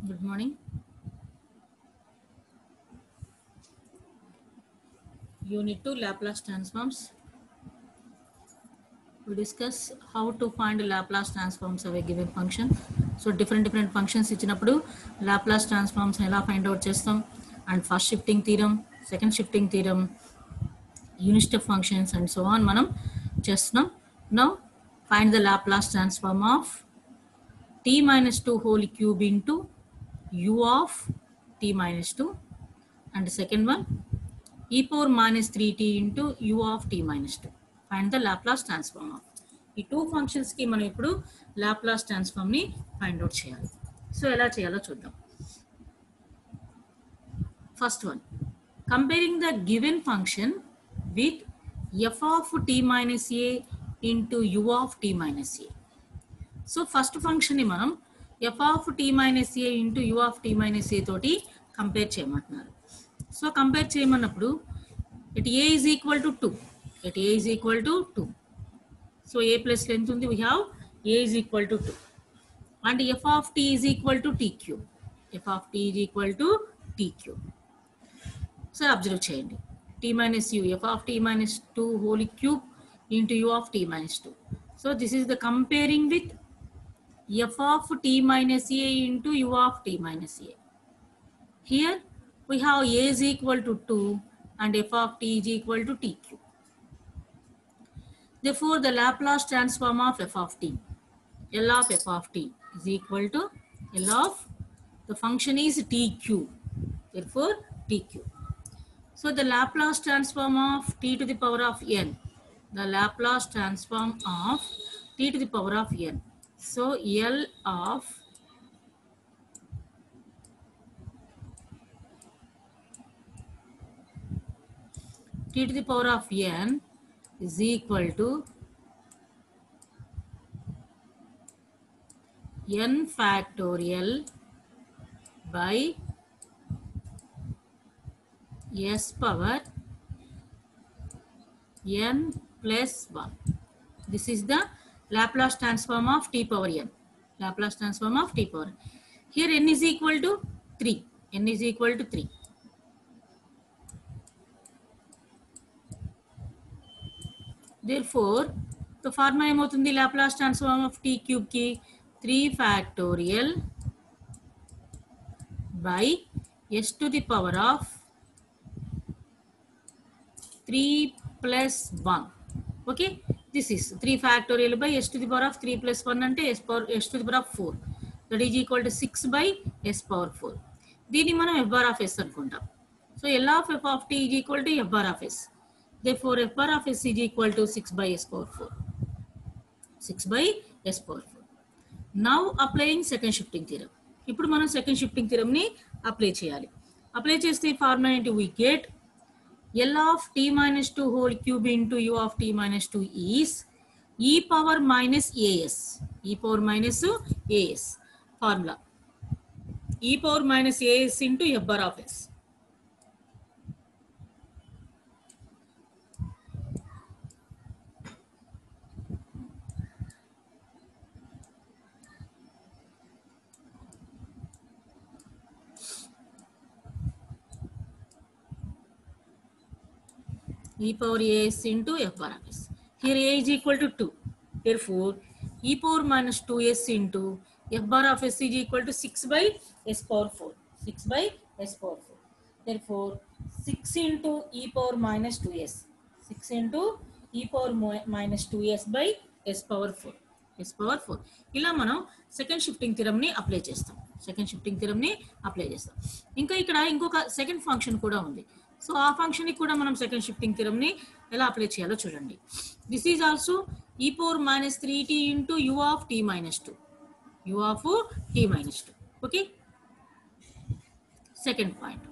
Good morning. Unit 2 Laplace transforms. We discuss how to find Laplace transforms of a given function. So different functions ఇచ్చినప్పుడు Laplace transforms ఎలా find out చేస్తాం, and first shifting theorem, second shifting theorem, unit step functions and so on మనం చేస్తున్నాం. Now find the Laplace transform of t minus 2 whole cube into u of t minus 2, and the second one e power minus 3t into u of t minus 2. Find the Laplace transform of. ఈ two ఫంక్షన్స్కి మనం ఇప్పుడు Laplace ట్రాన్స్ఫార్మ్ని find out చేయాలి. So ఎలా చేయాలో చూద్దాం. First one, comparing the given function with f of t minus a into u of t minus a. So first ఫంక్షన్ని మనం f of t minus a into u of t minus a తోటి compare చేయమంటున్నారు. So compare చేయమన్నప్పుడు at a is equal to 2, at a is equal to 2. So a plus length ఉంది, we have a is equal to 2 and f of t is equal to t cube, f of t is equal to t cube. So observe చేయండి, t minus u, f of t minus 2 whole cube into u of t minus 2. So this is the comparing with f of t minus a into u of t minus a. Here we have a is equal to 2 and f of t is equal to t cube. Therefore, the Laplace transform of f of t, L of f of t is equal to L of the function is t cube. Therefore, t cube. So, the Laplace transform of t to the power of n, the Laplace transform of t to the power of n. So, L of t to the power of n is equal to n factorial by s power n plus 1. This is the Laplace transform of t power n. Laplace transform of t power n. Here n is equal to 3. n is equal to 3. Therefore, the formula ఏమవుతుంది, Laplace transform of t cube కి 3 factorial by s to the power of 3 plus 1. Okay, this is 3 factorial by s to the power of 3 plus 1 అంటే s to the power of 4, that is equal to 6 by s power 4. దీన్ని మనం f bar of s అనుకుంటాం. So L of f of t is equal to f bar of s. Therefore, f bar of s is equal to 6 by s power 4. 6 by s power 4. Now applying second shifting theorem. ఇప్పుడు మనం second shifting theorem ని apply చేయాలి. Apply చేస్తే formula ఏంటి, we get L of t minus 2 whole cube into u of t minus 2 is e power minus as. e power minus as. Formula e power minus as into f bar of s. e power as into f bar of s. Here a is equal to 2. Therefore, e power minus 2s into f bar of s is equal to 6 by s power 4. 6 by s power 4. Therefore, 6 into e power minus 2s. 6 into e power minus 2s by s power 4. s power 4. ఇలా మనం second shifting theorem ని apply చేస్తాం. Second shifting theorem ని apply చేస్తాం. ఇంకా ఇక్కడ ఇంకొక second function కూడా ఉంది. సో ఆ ఫంక్షన్కి కూడా మనం సెకండ్ షిఫ్టింగ్ థియరమ్ని ఎలా అప్లై చేయాలో చూడండి. This is also e power minus 3t into u of t minus 2. U of t minus 2. Okay, second point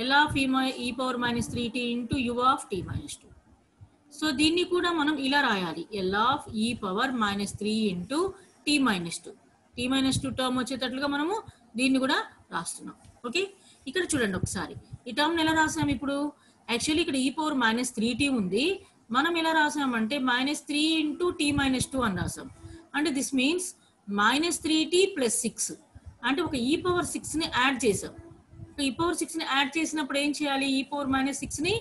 L of e power minus 3t into u of t minus 2. So దీన్ని కూడా మనం ఇలా రాయాలి, L of e power minus 3 into t minus 2. T minus 2 term వచ్చేటట్లుగా మనము దీన్ని కూడా రాస్తున్నాం. ఓకే, ఇక్కడ చూడండి ఒకసారి ఈ టర్మ్ ఎలా రాసాం. ఇప్పుడు యాక్చువల్లీ ఇక్కడ ఈ పవర్ మైనస్ 3t ఉంది, మనం ఎలా రాసామంటే మైనస్ 3 ఇంటూ టీ మైనస్ 2 అని రాసాం. అంటే this means minus 3t plus 6. అంటే ఒక e పవర్ 6ని యాడ్ చేసాం. e పవర్ 6ని యాడ్ చేసినప్పుడు ఏం చేయాలి? e పవర్ మైనస్ 6ని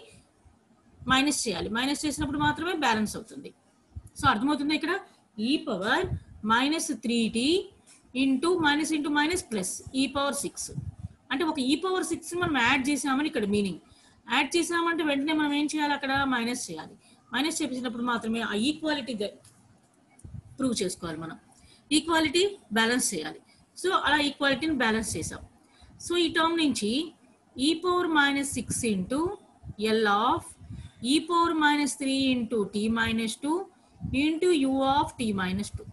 మైనస్ చేయాలి. మైనస్ చేసినప్పుడు మాత్రమే బ్యాలెన్స్ అవుతుంది. సో అర్థమవుతుంది ఇక్కడ e power minus 3t into minus plus e power 6 అంటే ఒక e పవర్ 6 మనం యాడ్ చేసామని ఇక్కడ మీనింగ్. యాడ్ చేసామంటే వెంటనే మనం ఏం చేయాలి? అక్కడ మైనస్ చేయాలి. మైనస్ చేపించినప్పుడు మాత్రమే ఆ ఈక్వాలిటీ ప్రూవ్ చేసుకోవాలి. మనం ఈక్వాలిటీ బ్యాలెన్స్ చేయాలి. సో అలా ఈక్వాలిటీని బ్యాలెన్స్ చేసాం. సో ఈ టర్మ్ నుంచి e power minus 6 into L of e power minus 3 into t minus 2 into u of t minus 2.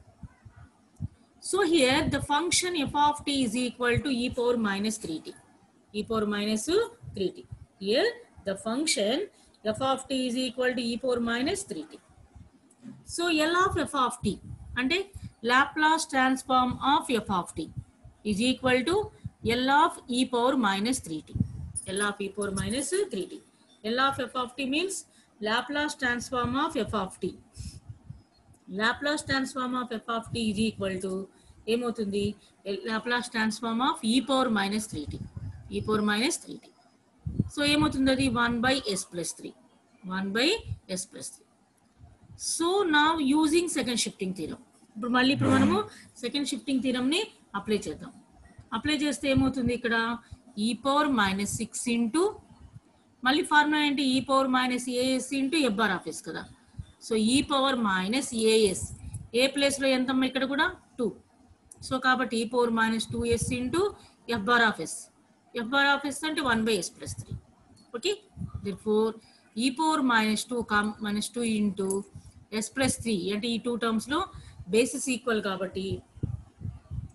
So here the function f of t is equal to e power minus 3t. E power minus 3t. Here the function f of t is equal to e power minus 3t. So L of f of t and Laplace transform of f of t is equal to L of e power minus 3t. L of e power minus 3t. L of f of t means Laplace transform of f of t. Laplace transform of f of t is equal to ఏమవుతుంది? Laplace transform of e power minus 3t. e power minus 3t. So ఏమవుతుంది? అది 1 by s plus 3. 1 by s plus 3. So now using second shifting theorem. ఇప్పుడు మనము second shifting థీరంని apply చేద్దాం. Apply చేస్తే ఏమవుతుంది? ఇక్కడ e power minus 6 ఇంటూ మళ్ళీ ఫార్ములా ఏంటి? e power minus as into f bar of s కదా. So e power minus as ఏ ప్లేస్లో ఎంతమ్మా? ఇక్కడ కూడా 2. సో కాబట్టి e power minus 2s into f bar of s. f bar of s అంటే 1 by s plus 3. Okay, therefore e power minus 2 into s plus 3 అంటే ఈ 2 టర్మ్స్లో basis equal కాబట్టి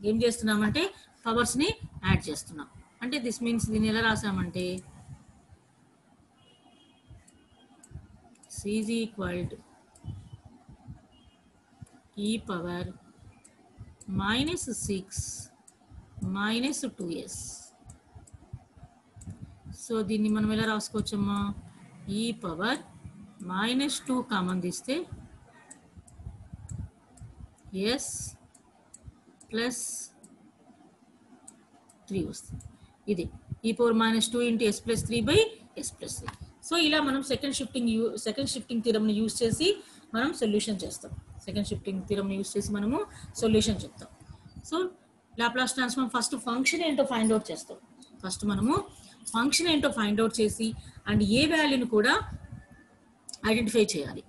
ఏం చేస్తున్నామంటే పవర్స్ని యాడ్ చేస్తున్నాం. అంటే దిస్ మీన్స్ దీన్ని ఎలా రాసామంటే c is equal to e power minus 6 minus 2s. So దీన్ని మనం ఎలా రాసుకోవచ్చమ్మా? e పవర్ మైనస్ 2 కామన్ తీస్తే s ప్లస్ 3 వస్తుంది. ఇది e power minus 2 into s plus 3 by s plus 3. So ఇలా మనం సెకండ్ షిఫ్టింగ్ థియరంని యూజ్ చేసి మనం సొల్యూషన్ చేస్తాం. సెకండ్ షిఫ్టింగ్ థియరం యూజ్ చేసి మనము సొల్యూషన్ చెప్తాం. So Laplace transform first function ఏంటో ఫైండ్ అవుట్ చేస్తాం. ఫస్ట్ మనము ఫంక్షన్ ఏంటో ఫైండ్ అవుట్ చేసి అండ్ ఏ వాల్యూని కూడా ఐడెంటిఫై చేయాలి.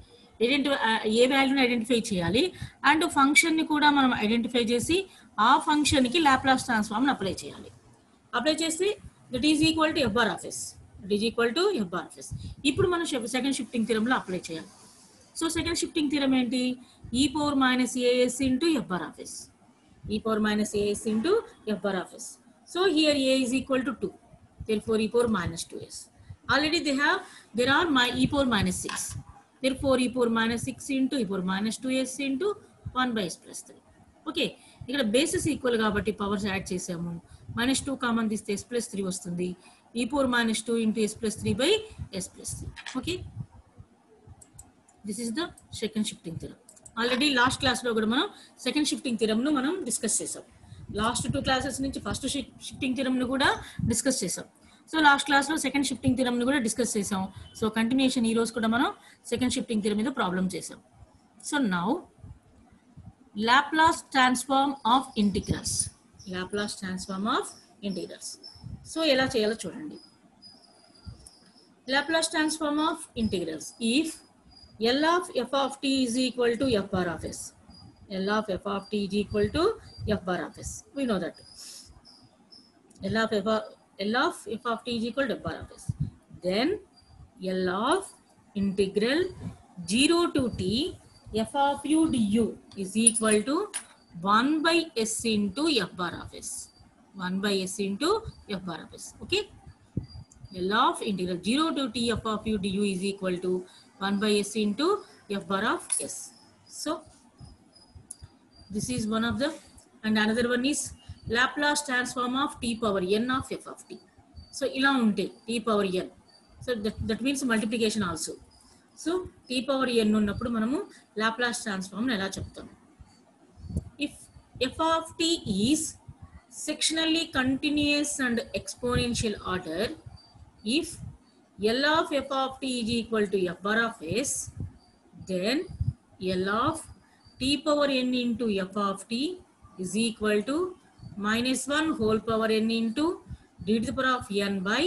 ఏ వాల్యూని ఐడెంటిఫై చేయాలి అండ్ ఫంక్షన్ని కూడా మనం ఐడెంటిఫై చేసి ఆ ఫంక్షన్కి లాప్లాస్ ట్రాన్స్ఫార్మ్ని అప్లై చేయాలి. అప్లై చేస్తే that is equal to f bar of s. It is equal to f bar of s. ఇప్పుడు మనం సెకండ్ షిఫ్టింగ్ థియరంలో అప్లై చేయాలి. సో సెకండ్ షిఫ్టింగ్ థియరం ఏంటి? e power minus as into f bar of s. e power minus as into f bar of s. So here a is equal to 2. Therefore e power minus 2s. Already there are my e power minus 6. Therefore e power minus 6 into e power minus 2s into 1 by s plus 3. Okay, ఇక్కడ basis equal కాబట్టి powers add చేసాము. Minus 2 common తీస్తే s plus 3 వస్తుంది. e power minus 2 into s plus 3 by s plus 3. Okay, this is the second shifting theorem. Already last క్లాస్లో కూడా మనం second shifting థియరంను మనం discuss చేసాం. లాస్ట్ 2 క్లాసెస్ నుంచి ఫస్ట్ షిఫ్టింగ్ థియరంను కూడా డిస్కస్ చేసాం. సో లాస్ట్ క్లాస్లో సెకండ్ షిఫ్టింగ్ థియరంను కూడా డిస్కస్ చేసాం. సో కంటిన్యూషన్ ఈ రోజు కూడా మనం సెకండ్ షిఫ్టింగ్ థియరం మీద ప్రాబ్లం చేసాం. So now Laplace transform of integrals. Laplace transform of integrals. So ఎలా చేయాలో చూడండి. Laplace transform of integrals if L of f of t is equal to f bar of s. L of f of t is equal to f bar of s. We know that. L of f of t is equal to f bar of s. Then L of integral 0 to t f of u du is equal to 1 by s into f bar of s. 1 by s into f bar of s. Okay. L of integral 0 to t f of u du is equal to 1 by s into f bar of s. So this is one of the, and another one is Laplace transform of t power n of f of t. So ila unte t power n. So that means multiplication also. So t power n ఉన్నప్పుడు మనము Laplace transform ని ఎలా చెప్తాం? If f of t is sectionally continuous and exponential order if L of f of t is equal to f bar of s, then L of t power n into f of t is equal to minus 1 whole power n into d to the power of n by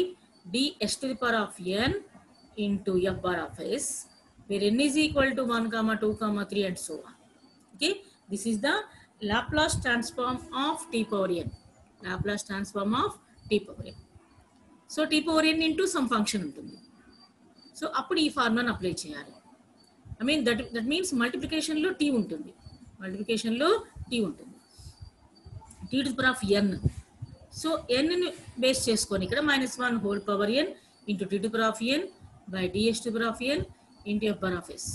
ds to the power of n into f bar of s, where n is equal to 1, 2, 3 and so on. Okay, this is the Laplace transform of t power n. Laplace transform of t power n. So t power n into some function ఉంటుంది. So అప్పుడు ఈ ఫార్ములాను apply చేయాలి. I mean that means మల్టిప్లికేషన్లో t ఉంటుంది. మల్టిప్లికేషన్లో t ఉంటుంది. T to the power of n. So ఎన్ని బేస్ చేసుకొని ఇక్కడ -1 whole power n into t to the power of n by ds to the power of n into f power of yes.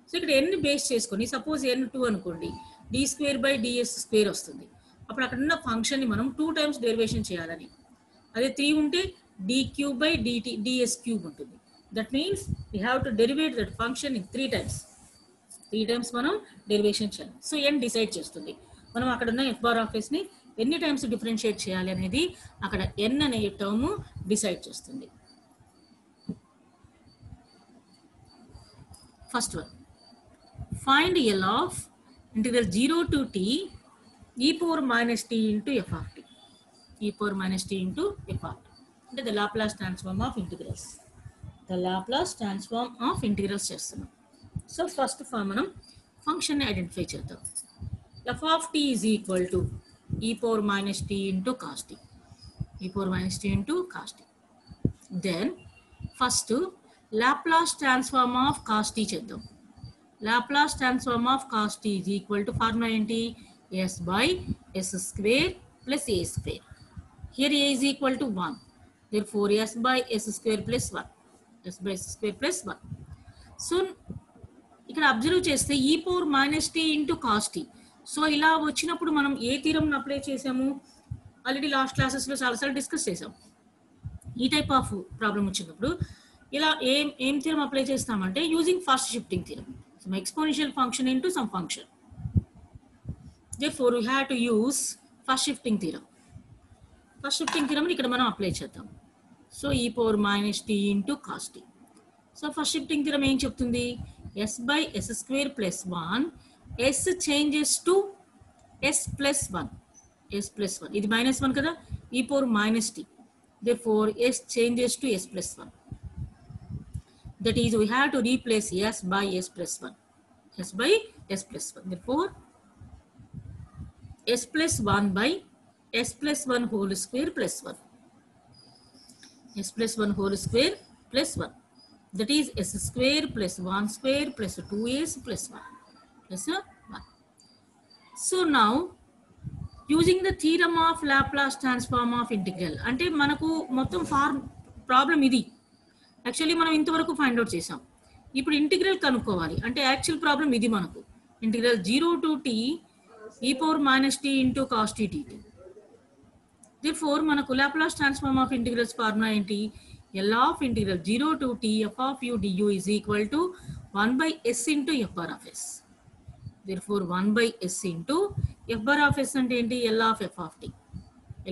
So ఇక్కడ ఎన్ని base చేసుకొని suppose n 2 అనుకోండి, d square by ds square వస్తుంది. అప్పుడు అక్కడ ఉన్న ఫంక్షన్ని మనం 2 టైమ్స్ డెరివేషన్ చేయాలని. అదే 3 ఉంటే d cube by dt ds cube ఉంటుంది. That means we have to derivate that function in 3 times. 3 times మనం డెరివేషన్ చేయాలి. సో ఎన్ డిసైడ్ చేస్తుంది మనం అక్కడ ఉన్న ఎఫ్ బార్ ఆఫ్ ఎస్ని ఎన్ని టైమ్స్ డిఫరెన్షియేట్ చేయాలి అనేది అక్కడ ఎన్ అనే టర్మ్ డిసైడ్ చేస్తుంది. First one, find L of integral 0 to t e power minus t into f of t. E power minus t into f of t. అంటే the Laplace transform of integrals. The Laplace transform of integrals చేస్తున్నాం. So first మనం ఫంక్షన్ని identify చేద్దాం. f of t is equal to e power minus t into cos t. E power minus t into cos t. Then first Laplace transform of cos t చేద్దాం. Laplace transform of cos t is equal to formula ఏంటి? s by s square plus a square. Here a is equal to 1. Therefore s by s square plus 1. s by s square plus 1. So ఇక్కడ observe చేస్తే e power minus t into cos t. So ఇలా వచ్చినప్పుడు మనం ఏ థీరంను apply చేసాము? Already last క్లాసెస్లో చాలాసార్లు discuss చేసాం. ఈ టైప్ ఆఫ్ ప్రాబ్లం వచ్చినప్పుడు ఇలా ఏం థీరం అప్లై చేస్తామంటే using first shifting theorem. Some exponential function into some function. Therefore, we have to use first shifting theorem. First shifting theorem ni ikkada manam apply cheddam. So e power minus t into cos t. So first shifting theorem em cheptundi? S by s square plus 1. S changes to s plus 1. S plus 1. Idi minus 1 kada? E power minus t. Therefore, s changes to s plus 1. That is, we have to replace s by s plus 1. S by s plus 1. Therefore, s plus 1 by s plus 1 whole square plus 1. S plus 1 whole square plus 1. That is s square plus 1 square plus 2s plus 1. Plus 1. So now, using the theorem of Laplace transform of integral. అంటే మనకు మొత్తం problem ఇది. Actually మనం ఇంతవరకు find out చేసాం. ఇప్పుడు integral కనుక్కోవాలి. అంటే యాక్చువల్ ప్రాబ్లం ఇది మనకు. Integral 0 to t e power minus t into cos t dt. Therefore మనకు Laplace transform of integrals formula ఏంటి? L of integral 0 to t f of u du is equal to 1 by s into f bar of s. Therefore 1 by s into f bar of s అంటే ఏంటి? L of f of t.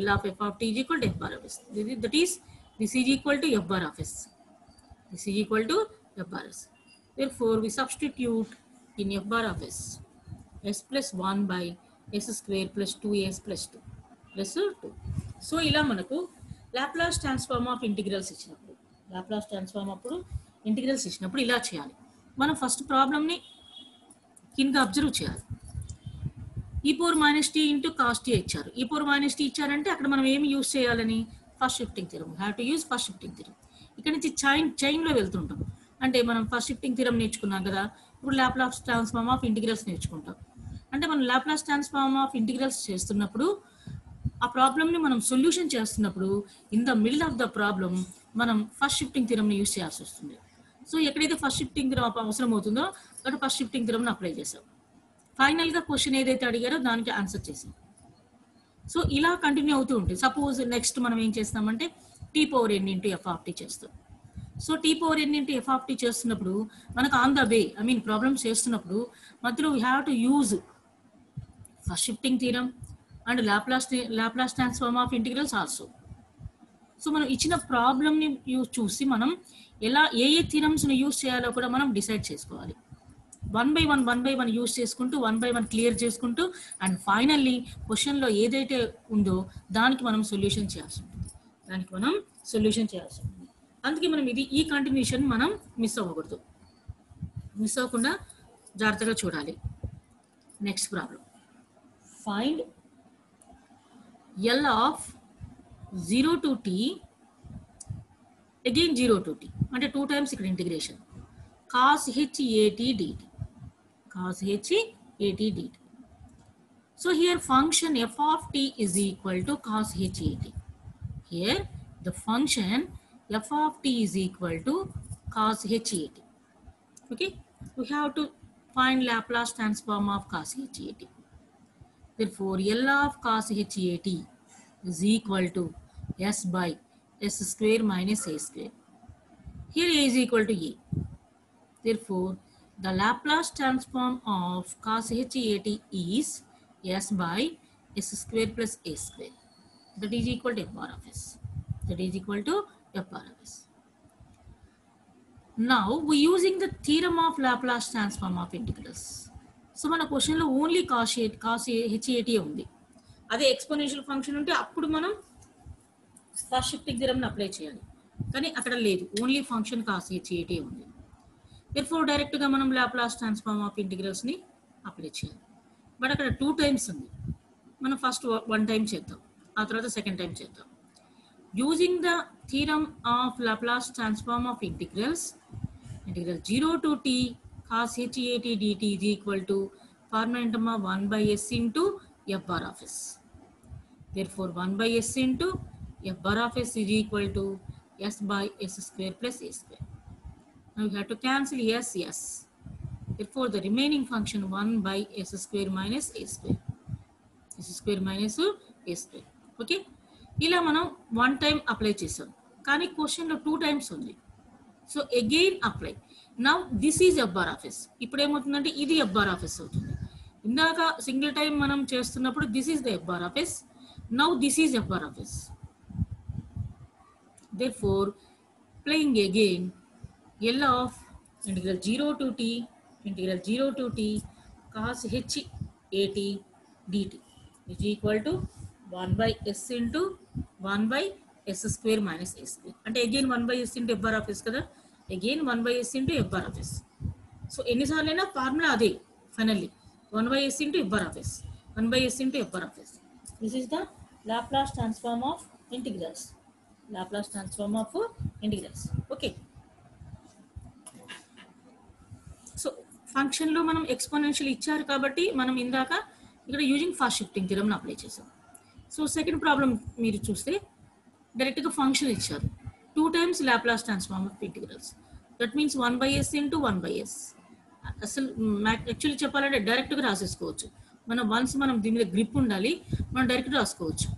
L of f of t is equal to f bar of s. That is, this is equal to f bar of s. This is equal to f bar s. Therefore, we substitute in f bar of s. S plus 1 by s square plus 2s plus 2 plus 2. So, ఇలా మనకు Laplace transform of integrals ఇచ్చినప్పుడు, Laplace transform అప్పుడు integrals ఇచ్చినప్పుడు ఇలా చేయాలి. మనం first ప్రాబ్లమ్ని కింద అబ్జర్వ్ చేయాలి. e power minus t into cos t ఇచ్చారు. e power minus t ఇచ్చారంటే అక్కడ మనం ఏమి యూజ్ చేయాలని? First shifting theorem. Have to use first shifting theorem. ఇక్కడ నుంచి చైన్లో వెళ్తుంటాం. అంటే మనం ఫస్ట్ షిఫ్టింగ్ థియరం నేర్చుకున్నాం కదా, ఇప్పుడు Laplace transform of integrals నేర్చుకుంటాం. అంటే మనం Laplace transform of integrals చేస్తున్నప్పుడు ఆ ప్రాబ్లమ్ని మనం సొల్యూషన్ చేస్తున్నప్పుడు in the middle of the problem మనం ఫస్ట్ షిఫ్టింగ్ థియరంని యూజ్ చేయాల్సి వస్తుంది. సో ఎక్కడైతే ఫస్ట్ షిఫ్టింగ్ థియరం అవసరం అవుతుందో అక్కడ ఫస్ట్ షిఫ్టింగ్ థియరంని అప్లై చేసాం. ఫైనల్గా క్వశ్చన్ ఏదైతే అడిగారో దానికి ఆన్సర్ చేసాం. సో ఇలా కంటిన్యూ అవుతూ ఉంటుంది. సపోజ్ నెక్స్ట్ మనం ఏం చేస్తామంటే t power n into f of t చేస్తాం. So t power n into f of t చేస్తున్నప్పుడు మనకు ఆన్ ద వే ప్రాబ్లమ్స్ చేస్తున్నప్పుడు మధ్యలో we have to use first shifting theorem and Laplace transform of integrals also. So మనం ఇచ్చిన ప్రాబ్లమ్ని చూసి మనం ఎలా ఏ థీరమ్స్ని యూస్ చేయాలో కూడా మనం డిసైడ్ చేసుకోవాలి. వన్ బై వన్ యూస్ చేసుకుంటూ 1 by 1 క్లియర్ చేసుకుంటూ అండ్ ఫైనల్లీ క్వశ్చన్లో ఏదైతే ఉందో దానికి మనం సొల్యూషన్ చేయాల్సి ఉంటుంది. అందుకే మనం ఈ కంటిన్యూషన్ మనం మిస్ అవ్వకూడదు. మిస్ అవ్వకుండా జాగ్రత్తగా చూడాలి. Next problem, find L of 0 to t again 0 to t అంటే 2 times ఇక్కడ integration cos h at dt. So here function f of t is equal to cos h at. Here the function f of t is equal to cos h at. Okay, we have to find Laplace transform of cos h at. Therefore L of cos h at is equal to s by s square minus a square. Here a is equal to a. Therefore the Laplace transform of cos h at is s by s square plus a square. That is equal to f bar of s. Now we using the theorem of Laplace transform of integrals. So మన క్వశ్చన్లో only cos హెచ్ఏటీ ఉంది. అదే exponential function ఉంటే అప్పుడు మనం first shifting థియరమ్ని apply చేయాలి. కానీ అక్కడ లేదు, ఓన్లీ ఫంక్షన్ కాస్ హెచ్ఏటీ ఉంది. therefore డైరెక్ట్గా మనం లాప్లాస్ ట్రాన్స్ఫార్మ్ ఆఫ్ ఇంటిగ్రల్స్ని అప్లై చేయాలి. బట్ అక్కడ 2 times ఉంది. మనం ఫస్ట్ 1 time చేద్దాం, ఆ తర్వాత సెకండ్ టైం చేద్దాం. Using the theorem of Laplace transform of integral 0 to t cos h at dt is equal to formula 1 by s into f bar of s. Therefore 1 by s into f bar of s is equal to s by s square plus a square. Now we have to cancel s. Therefore the remaining function 1 by s square minus a square. Okay, ఇలా మనం 1 time apply చేసాం, కానీ క్వశ్చన్లో 2 times ఉంది. So again apply. Now this is f bar of s. ఇప్పుడు ఏమవుతుందంటే ఇది f bar of s అవుతుంది. ఇందాక సింగిల్ టైం మనం చేస్తున్నప్పుడు this is the f bar of s. Now this is f bar of s. Therefore applying again L of integral 0 to t cos h at dt is equal to 1 by s into 1 by s square minus a square. అంటే again 1 by s into f bar of s కదా, again 1 by s into f bar of s. So ఎన్నిసార్లు అయినా formula అదే finally 1 by s into f bar of s. This is the Laplace transform of integrals. Okay, so ఫంక్షన్లో మనం exponential ఇచ్చారు కాబట్టి మనం ఇందాక ఇక్కడ యూజింగ్ ఫాస్ట్ షిఫ్టింగ్ థియరమ్ని అప్లై చేసాం. సో సెకండ్ ప్రాబ్లం మీరు చూస్తే డైరెక్ట్గా ఫంక్షన్ ఇచ్చారు 2 times Laplace transform of integrals. That means 1 by s into 1 by s. అసలు యాక్చువల్లీ చెప్పాలంటే డైరెక్ట్గా రాసేసుకోవచ్చు. మనం దీని మీద గ్రిప్ ఉండాలి, మనం డైరెక్ట్ రాసుకోవచ్చు.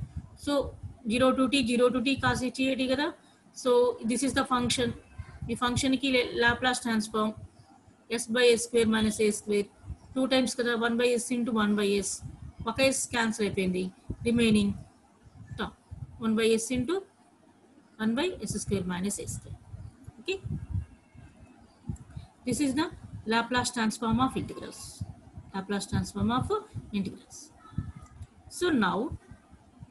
So 0 to t cos h at కదా. So this is the function. ఈ ఫంక్షన్కి Laplace transform s by s square minus a square 2 times కదా, 1 by s into 1 by s. ఒక s క్యాన్సిల్ అయిపోయింది, remaining 1 by s into 1 by s square minus a square. Okay, this is the Laplace transform of integrals. So now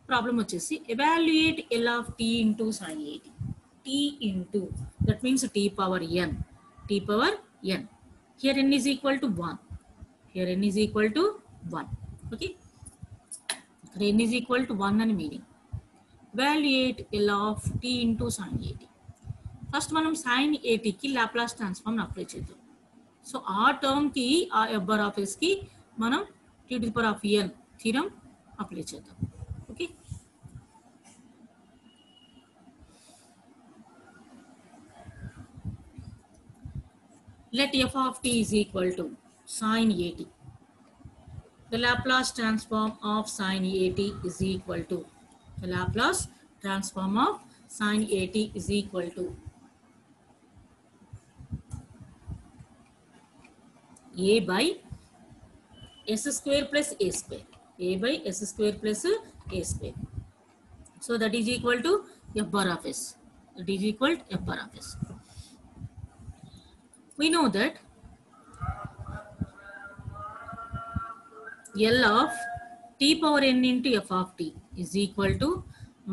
problem వచ్చేసి evaluate L of t into sin at. T into, that means t power n. Here n is equal to 1. Okay, n is equal to 1 అని meaning. evaluate L of t into sin at. First మనం sin at కి Laplace transform apply చేద్దాం. So ఆ టర్మ్కి ఆ f bar of s కి మనం t to the power of n theorem apply చేద్దాం. Okay, let f of t is equal to sin at. The Laplace transform of sin at is equal to a by s square plus a square. a by s square plus a square. So that is equal to f bar of s. That is equal to f bar of s. We know that L of t power n into f of t is equal to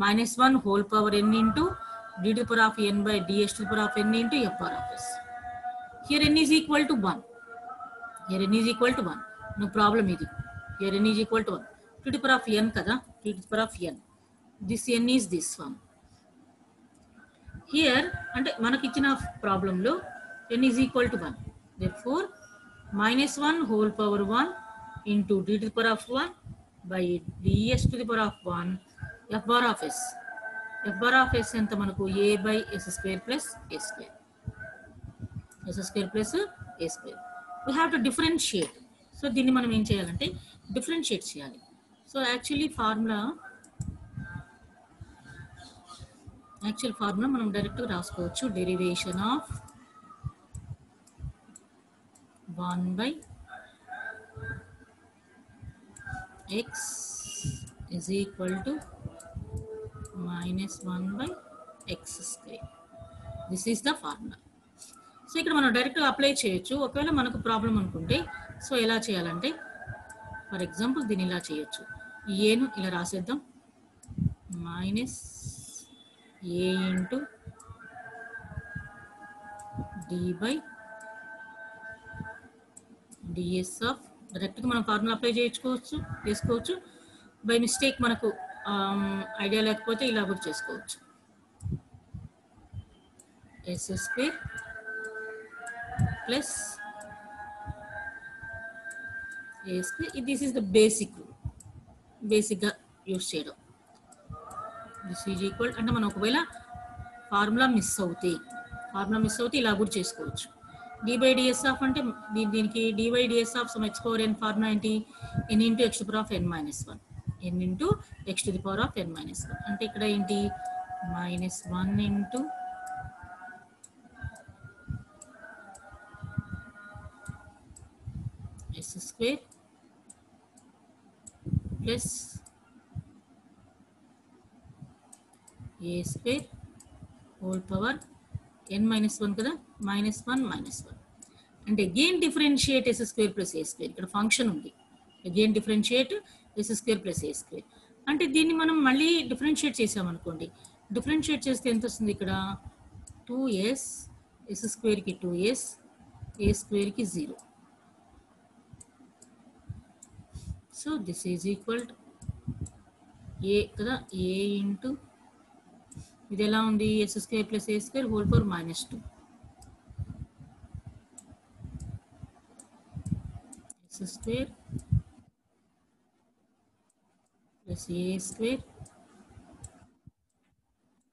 minus 1 whole power n into d to the power of n by ds to the power of n into f bar of s. Here n is equal to 1. Here n is equal to 1. No problem ఇది. Here n is equal to 1. To the power of n kada. To the power of n. This n is this one. Here అంటే మనకి ఇచ్చిన problem లో n is equal to 1. Therefore minus 1 whole power 1 into d to the power of 1 by ds to the power of 1 f bar of s. f bar of s ఎంత మనకు a by s square plus a square. s square plus a square. We have to differentiate. So దీన్ని మనం ఏం చేయాలంటే differentiate చేయాలి. So actual formula మనం direct గా రాసుకోవచ్చు. Derivation of 1 by x is equal to minus 1 by x square. This is the formula. So ఇక్కడ మనం డైరెక్ట్గా అప్లై చేయొచ్చు. ఒకవేళ మనకు ప్రాబ్లం అనుకుంటే సో ఎలా చేయాలంటే ఫర్ ఎగ్జాంపుల్ దీన్ని ఇలా చేయొచ్చు. ఏను ఇలా రాసేద్దాం. Minus a into d by ds of డైరెక్ట్గా మనం ఫార్ములా అప్లై చేసుకోవచ్చు. బై మిస్టేక్ మనకు ఐడియా లేకపోతే ఇలా కూడా చేసుకోవచ్చు. S square plus a square. This is the బేసిక్గా యూస్ చేయడం. దిస్ ఈజ్ ఈక్వల్ అంటే మనం ఒకవేళ ఫార్ములా మిస్ అవుతే ఇలా కూడా చేసుకోవచ్చు. డి బై డిఎస్ ఆఫ్ అంటే దీనికి d by ds of some x power n formula ఏంటి? N into x to the power of n minus 1. N into x to the power of n minus 1 అంటే ఇక్కడ ఏంటి minus 1 into s square plus a square whole power n minus 1 కదా, minus 1 minus 1. And again differentiate s square plus a square. ఇక్కడ function ఉంది. again differentiate s square plus a square. అంటే దీన్ని మనం మళ్ళీ డిఫరెన్షియేట్ చేసామనుకోండి. డిఫరెన్షియేట్ చేస్తే ఎంత వస్తుంది ఇక్కడ 2s, s స్క్వేర్ కి 2s, a స్క్వేర్ కి 0. So this is equal to a కదా, a ఇంటూ ఇది ఎలా ఉంది s square plus a square whole power minus 2. S square plus a square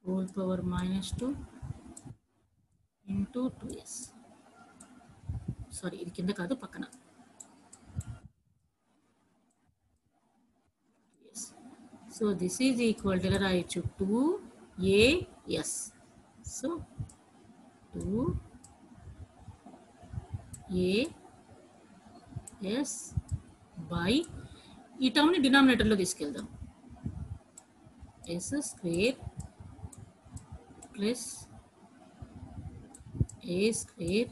whole power minus 2 into 2s. Sorry ఇది కింద కాదు పక్కన. So this is equal to ఎలా రాయొచ్చు 2as. సో 2as బై ఈ టర్మ్ని డినామినేటర్లో తీసుకెళ్దాం. Yes square plus a square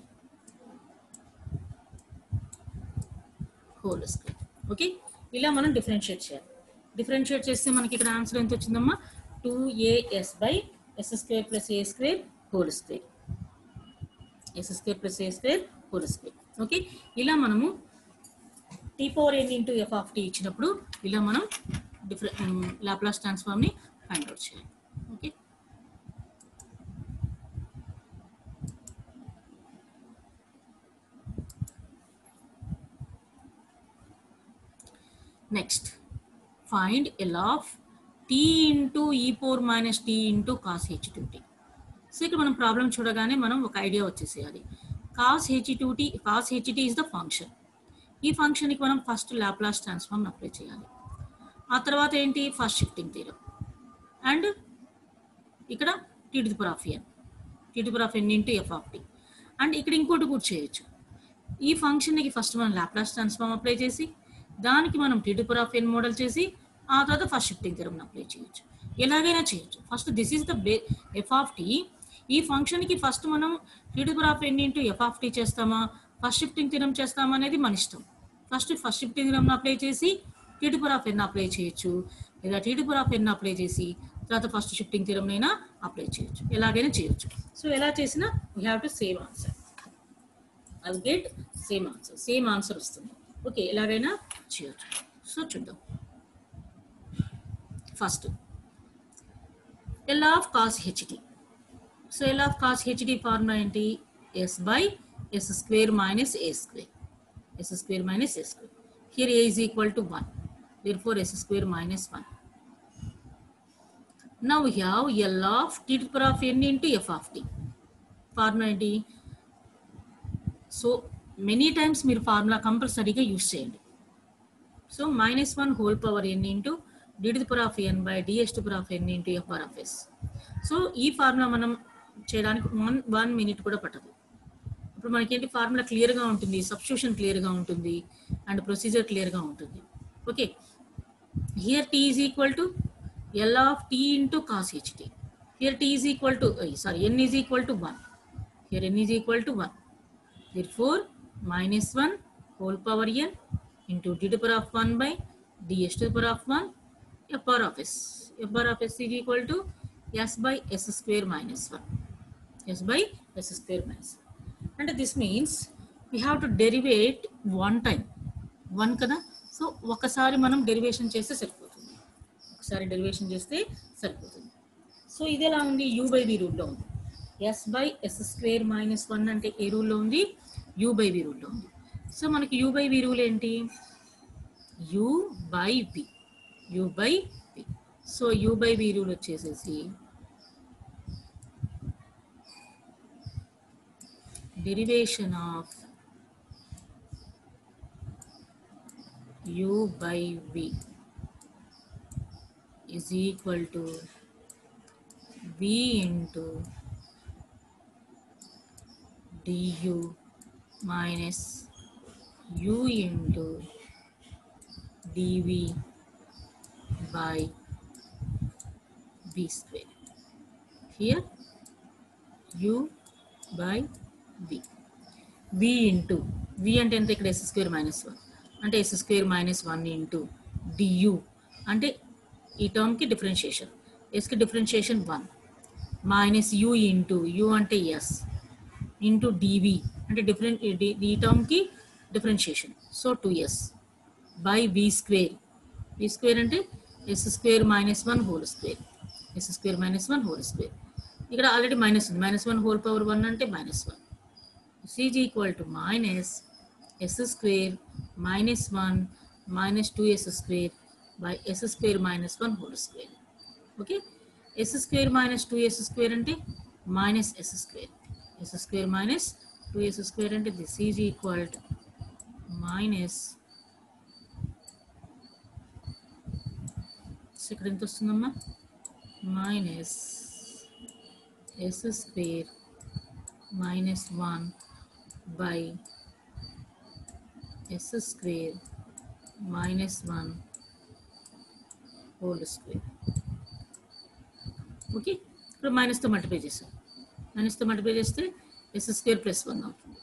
whole square. Okay, ఇలా మనం డిఫరెన్షియేట్ చేయాలి. డిఫరెన్షియేట్ చేస్తే మనకి ఇక్కడ ఆన్సర్ ఎంత వచ్చిందమ్మా 2as by s square plus a square whole square. S square plus a square whole square. Okay, ఇలా మనము t power n into f of t ఇచ్చినప్పుడు ఇలా మనం లాప్లాస్ ట్రాన్స్ఫార్మ్ని ఫైండ్ అవుట్ చేయాలి. Okay, next find L of t into e power minus t into cos h2t. So ఇక్కడ మనం problem చూడగానే మనం ఒక ఐడియా వచ్చేసేయాలి. Cos ht is the function. ఈ ఫంక్షన్కి మనం ఫస్ట్ లాప్లాస్ ట్రాన్స్ఫార్మ్ అప్లై చేయాలి. ఆ తర్వాత ఏంటి ఫస్ట్ షిఫ్టింగ్ థీరం అండ్ ఇక్కడ t to the power of n into f of t. And ఇక్కడ ఇంకోటి కూడా చేయొచ్చు. ఈ ఫంక్షన్కి ఫస్ట్ మనం లాప్లాస్ ట్రాన్స్ఫార్మ్ అప్లై చేసి దానికి మనం t to power of n model చేసి ఆ తర్వాత ఫస్ట్ షిఫ్టింగ్ థియరం అప్లై చేయొచ్చు. ఎలాగైనా చేయొచ్చు. First this is the f of t. ఈ ఫంక్షన్కి ఫస్ట్ మనం t to power of n into f of t చేస్తామా, ఫస్ట్ షిఫ్టింగ్ థియరం చేస్తామా అనేది మన ఇష్టం. ఫస్ట్ షిఫ్టింగ్ థియరం అప్లై చేసి t to power of n apply చేయొచ్చు, లేదా t to power of n apply చేసి తర్వాత ఫస్ట్ షిఫ్టింగ్ థియరం అయినా అప్లై చేయొచ్చు. ఎలాగైనా చేయొచ్చు. సో ఎలా చేసినా we have to same answer. I will get same answer. Same answer వస్తుంది. ఓకే, ఎలాగైనా చేయొచ్చు. సో చూద్దాం. First L of cos hd. So L of cos hd formula ఏంటి? S by s square minus a square. S square minus a square. Here a is equal to 1. Therefore s square minus 1. Now we have L of t to the power of n into f of t. Formula ఏంటి? So many times మీరు formula కంపల్సరీగా use చేయండి. So -1 whole power n into d to the power of n by ds to the power of n into f bar of s. So ఈ formula మనం చేయడానికి 1 minute కూడా పట్టదు. ఇప్పుడు మనకేంటి ఫార్ములా క్లియర్గా ఉంటుంది, సబ్స్టిట్యూషన్ క్లియర్గా ఉంటుంది, అండ్ ప్రొసీజర్ క్లియర్గా ఉంటుంది. Okay, here t is equal to L of t into cos ht. Here t is equal to n is equal to 1. Here n is equal to 1. Therefore -1 whole power n into d to the power of 1 by ds to the power of 1 f bar of s. F bar of s is equal to s by s square minus 1. S by s square minus 1. And this means we have to derivate one time. 1 కదా. So ఒకసారి మనం derivation చేస్తే సరిపోతుంది. ఒకసారి derivation చేస్తే సరిపోతుంది. So ఇది ఎలా ఉంది? యూ బై వి రూల్లో ఉంది. S by s square minus 1 అంటే ఏ రూల్లో ఉంది? యూ బై వి రూల్లో ఉంది. సో మనకి యూ బై వి రూల్ ఏంటి? U by v. U by v. So u by v rule వచ్చేసేసి derivation of u by v is equal to v into du minus u into dv by v square. Here u by v. v into v అంటే ఎంత? ఇక్కడ s square minus 1 అంటే s square minus 1 into du అంటే ఈ టర్మ్కి differentiation. ఎస్కి differentiation 1 minus u ఇంటూ u అంటే s ఇంటూ dv అంటే ఈ టర్మ్కి differentiation. So 2s by v square. v square అంటే s square minus 1 whole square. s square minus 1 whole square. ఇక్కడ ఆల్రెడీ మైనస్ ఉంది. -1 హోల్ పవర్ 1 అంటే -1. is equal to minus s square minus 1 minus 2s square by s square minus 1 whole square. Okay, s square minus 2s square ante minus s square. s square minus 2s square ante this is equal to minus ఇక్కడ ఎంత వస్తుందమ్మా? Minus s square minus 1 by s square minus 1 whole square. Okay, ఇప్పుడు మైనస్తో multiply చేసాం. మైనస్తో multiply చేస్తే s square plus 1 అవుతుంది.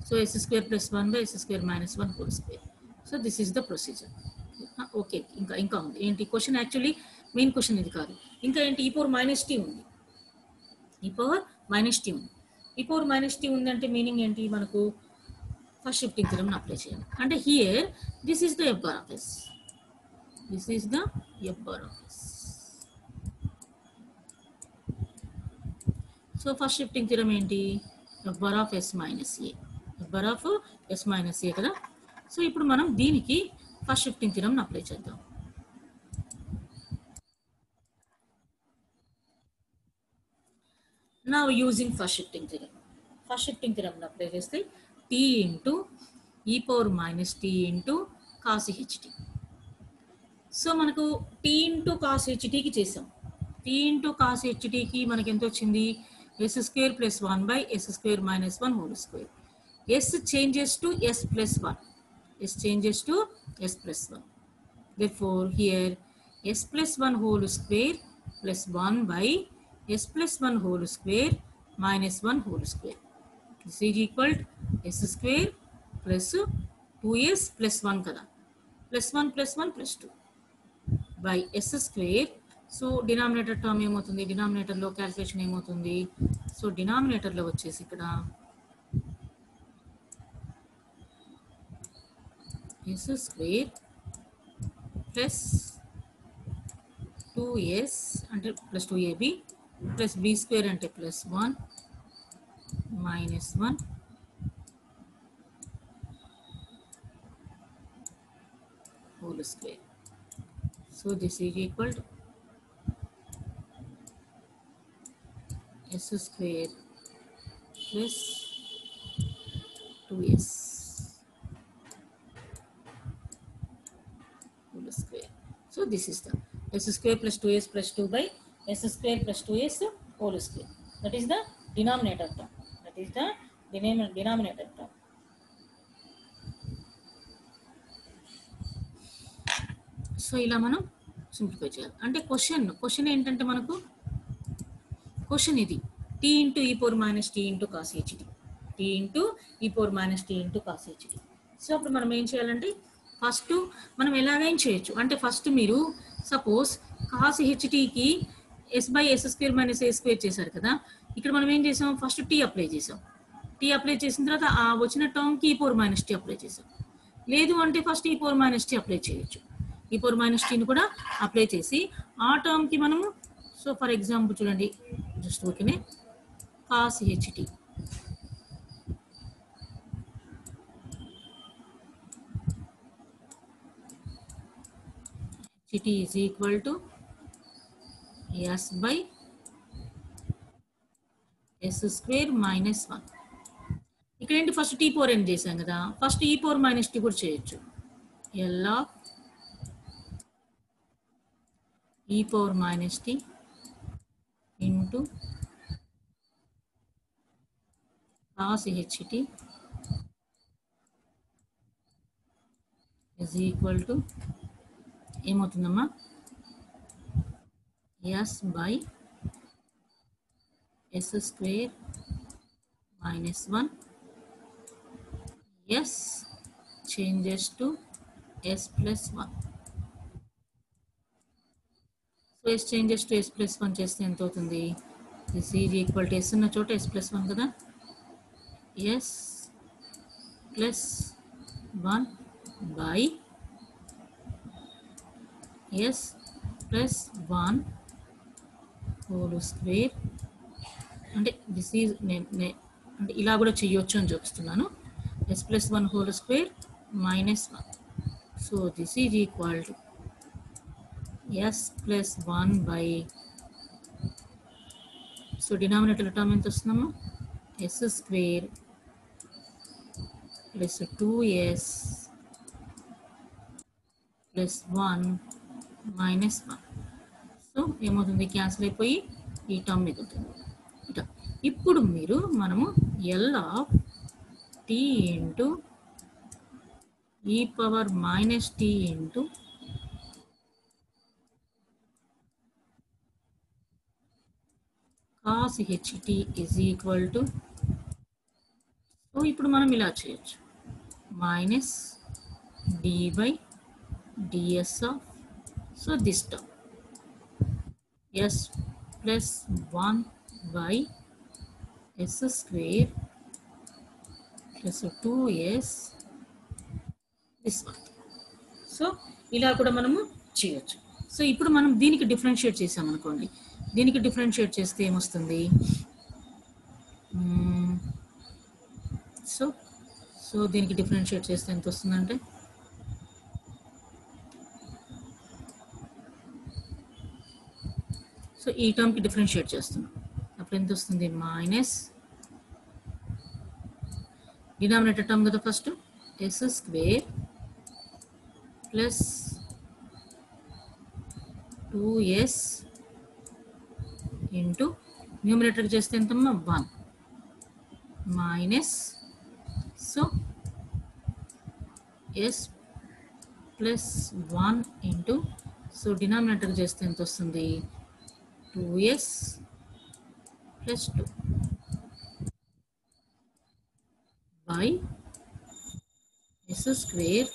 So s square plus 1 by s square minus 1 whole square. So this is the procedure. Okay, ఇంకా ఉంది ఏంటి question? Actually main question ఇది కాదు. ఇంకా ఏంటి? ఈ పవర్ మైనస్ టీ ఉంది. ఈ పవర్ మైనస్ టీ ఉంది. ఈ పవర్ మైనస్ టీ ఉందంటే మీనింగ్ ఏంటి? మనకు ఫస్ట్ షిఫ్టింగ్ థియరం అప్లై చేయాలి. అంటే here this is the f bar of s. This is the f bar of yes. So first shifting theorem ఏంటి? F bar of s minus a. F bar of s minus a కదా. So ఇప్పుడు మనం దీనికి first shifting theorem apply చేద్దాం. Now using first shifting theorem. First shifting theorem apply చేస్తే t into e power minus t into cos ht. So మనకు t into cos htకి చేసాం. t into cos htకి మనకి ఎంత వచ్చింది? s square plus 1 by s square minus 1 whole square. s changes to s plus 1. s changes to s plus 1. Therefore here s plus 1 whole square plus 1 by s plus 1 whole square minus 1 whole square. This is equal to s square plus 2s plus 1 kada. Plus 1 plus 1 plus 2 by s square. So denominator term ఏమవుతుంది, denominator లో calculation ఏమవుతుంది, so denominator లో వచ్చేసి ఇక్కడ s square plus 2s అంటే plus 2ab plus b square అంటే plus 1 minus 1 whole square. So this is equal to s square plus 2s whole square. So this is the s square plus 2s plus 2 by s square plus 2s whole square. That is the denominator term. That is the denominator term. So ఇలా మనం simplify చేయాలి. అంటే question ఏంటంటే మనకు question ఇది t into e power minus t into cos hd, t into e power minus t into cos hd. So అప్పుడు మనం ఏం చేయాలంటే ఫస్ట్ మనం ఎలాగైనా చేయొచ్చు. అంటే ఫస్ట్ మీరు సపోజ్ కాస్ హెచ్టీకి s by s square minus a square చేశారు కదా, ఇక్కడ మనం ఏం చేసాం, ఫస్ట్ టీ అప్లై చేసాం. టీ అప్లై చేసిన తర్వాత ఆ వచ్చిన టర్మ్కి ఈ పవర్ మైనస్ టీ అప్లై చేసాం. లేదు అంటే ఫస్ట్ ఈ పవర్ మైనస్ టీ అప్లై చేయొచ్చు. ఈ పవర్ మైనస్ టీని కూడా అప్లై చేసి ఆ టర్మ్కి మనము, సో ఫర్ ఎగ్జాంపుల్ చూడండి, జస్ట్ ఓకేనే cos ht ht is equal to s by s square minus 1. ఇక్కడ ఏంటి, ఫస్ట్ టీ పవర్ ఎన్ చేసాం కదా, ఫస్ట్ ఈ పవర్ మైనస్ టీ కూడా చేయొచ్చు. L of e power minus t into cos ht is equal to ఏమవుతుందమ్మా, s by s square minus 1, s changes to s plus 1. So s changes to s plus 1 చేస్తే ఎంత అవుతుంది, this is equal to s ఉన్న చోట s plus 1 కదా, s plus 1 by s plus 1 whole square. అంటే this is అంటే ఇలా కూడా చేయొచ్చు అని చూపిస్తున్నాను. s plus 1 whole square minus 1. So this is equal to s plus 1 by, so denominator term ఎంత వస్తుందమ్మా, s square plus 2s plus 1 minus 1. So ఏమవుతుంది, క్యాన్సిల్ అయిపోయి ఈ టర్మ్ మిగులుతుంది. ఇప్పుడు మనము L of t into e power minus t into cos ht is equal to, so ఇప్పుడు మనం ఇలా చేయొచ్చు, minus d by ds of, so this term s plus 1 by s square plus 2s this one. So ఇలా కూడా మనము చేయొచ్చు. So ఇప్పుడు మనం దీనికి డిఫరెన్షియేట్ చేసామనుకోండి, దీనికి డిఫరెన్షియేట్ చేస్తే ఏమొస్తుంది, సో దీనికి డిఫరెన్షియేట్ చేస్తే ఎంత వస్తుందంటే, సో ఈ టర్మ్కి డిఫరెన్షియేట్ చేస్తున్నాం, అప్పుడు ఎంత వస్తుంది, మైనస్ డినామినేటర్ టర్మ్ కదా first s square plus 2s into numerator చేస్తే ఎంతమ్మా 1 minus, so s plus 1 into, so denominator చేస్తే ఎంత వస్తుంది, 2s plus 2 by s square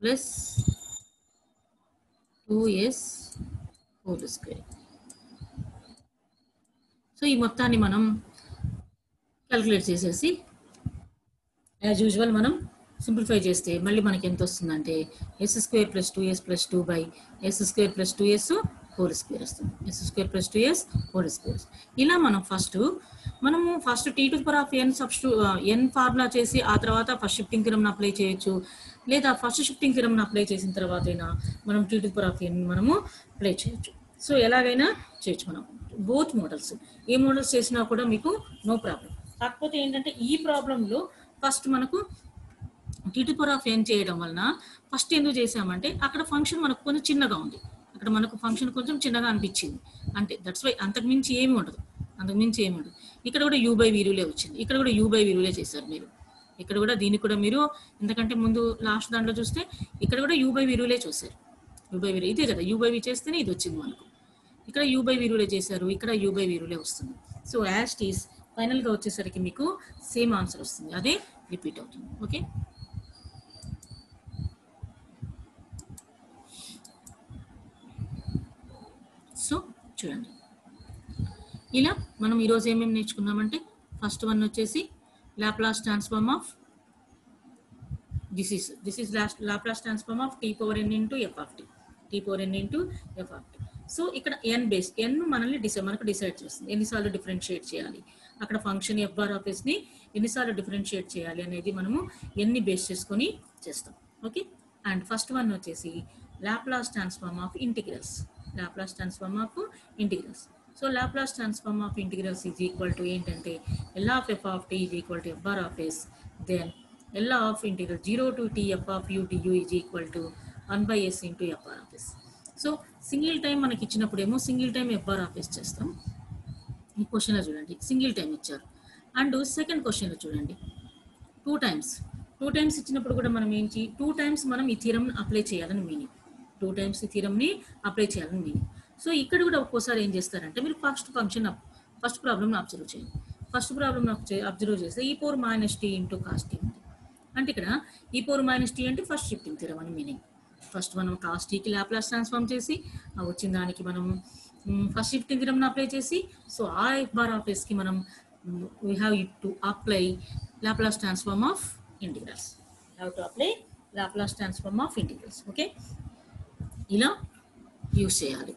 plus 2s whole square. So ఈ మొత్తాన్ని మనం క్యాలిక్యులేట్ చేసేసి యాజ్ యూజువల్ మనం సింప్లిఫై చేస్తే మళ్ళీ మనకి ఎంత వస్తుందంటే s square plus 2s plus 2 by s square plus 2s whole square వస్తుంది. S square plus 2s whole square. ఇలా మనము first t to power of n formula చేసి ఆ తర్వాత ఫస్ట్ షిఫ్టింగ్ థియరమ్ని అప్లై చేయొచ్చు, లేదా ఫస్ట్ షిఫ్టింగ్ థియరమ్ని అప్లై చేసిన తర్వాత అయినా మనం టీ టు పవర్ ఆఫ్ ఎన్ మనము అప్లై చేయొచ్చు. సో ఎలాగైనా చేయొచ్చు మనం బోత్ మోడల్స్. ఏ మోడల్స్ చేసినా కూడా మీకు నో ప్రాబ్లం. కాకపోతే ఏంటంటే ఈ ప్రాబ్లంలో ఫస్ట్ మనకు టీ టు పవర్ ఆఫ్ ఎన్ చేయడం వలన ఫస్ట్ ఎందుకు చేసామంటే అక్కడ ఫంక్షన్ మనకు కొంచెం చిన్నగా ఉంది, అక్కడ మనకు ఫంక్షన్ కొంచెం చిన్నగా అనిపించింది, అంటే దట్స్ వై. అంతకుమించి ఏమి ఉండదు. ఇక్కడ కూడా యూ బై వీరులే వచ్చింది, ఇక్కడ కూడా యూ బై వీరులే చేశారు మీరు. ఇక్కడ కూడా దీనికి కూడా మీరు ఎందుకంటే ముందు లాస్ట్ దాంట్లో చూస్తే ఇక్కడ కూడా యూ బై వీరులే చూశారు. యూ బై వీరు ఇదే కదా, యూ బై వీ చేస్తేనే ఇది వచ్చింది మనకు. ఇక్కడ యూ బై వీరులే చేశారు, ఇక్కడ యూ బై వీరులే వస్తుంది. సో యాజ్ టీస్ ఫైనల్గా వచ్చేసరికి మీకు సేమ్ ఆన్సర్ వస్తుంది, అదే రిపీట్ అవుతుంది. ఓకే, సో చూడండి ఇలా మనం ఈరోజు ఏమేమి నేర్చుకున్నామంటే ఫస్ట్ వన్ వచ్చేసి Laplace transform of this is Laplace transform of t power n into f of t. So ఇక్కడ ఎన్ బేస్ ఎన్ మనల్ని మనకు డిసైడ్ చేస్తుంది ఎన్నిసార్లు డిఫరెన్షియేట్ చేయాలి, అక్కడ ఫంక్షన్ ఎఫ్ బార్ ఆఫ్ ఎస్ని ఎన్నిసార్లు డిఫరెన్షియేట్ చేయాలి అనేది మనము ఎన్ని బేస్ చేసుకొని చేస్తాం. ఓకే, అండ్ ఫస్ట్ వన్ వచ్చేసి Laplace transform of integrals. So Laplace transform of integrals is equal to ఏంటంటే L of F of T is equal to F bar of S, then L of integral 0 to t F of U to U is equal to 1/s into F bar of yes. So single time మనకి ఇచ్చినప్పుడేమో single time f bar of s చేస్తాం. ఈ క్వశ్చన్లో చూడండి single time ఇచ్చారు. And second క్వశ్చన్లో చూడండి two times ఇచ్చినప్పుడు కూడా మనం ఏంటి 2 times మనం ఈ థీరమ్ని అప్లై చేయాలని మీనింగ్. 2 times ఈ థీరమ్ని అప్లై చేయాలని మీనింగ్. సో ఇక్కడ కూడా ఒక్కోసారి ఏం చేస్తారంటే మీరు ఫస్ట్ ప్రాబ్లమ్ని అబ్జర్వ్ చేయండి. ఫస్ట్ ప్రాబ్లమ్ అబ్జర్వ్ చేస్తే e power minus t into cos t ఉంది. అంటే ఇక్కడ ఈ పవర్ మైనస్ టీ అంటే ఫస్ట్ షిఫ్టింగ్ థీరం అని మీనింగ్. ఫస్ట్ మనం కాస్ టీకి లాప్లాస్ ట్రాన్స్ఫార్మ్ చేసి వచ్చిన దానికి మనం ఫస్ట్ షిఫ్టింగ్ థీరంని అప్లై చేసి, సో ఆ ఎఫ్ బార్ ఆఫ్ ఎస్కి మనం we have to apply Laplace transform of integrals. Okay, ఇలా యూస్ చేయాలి.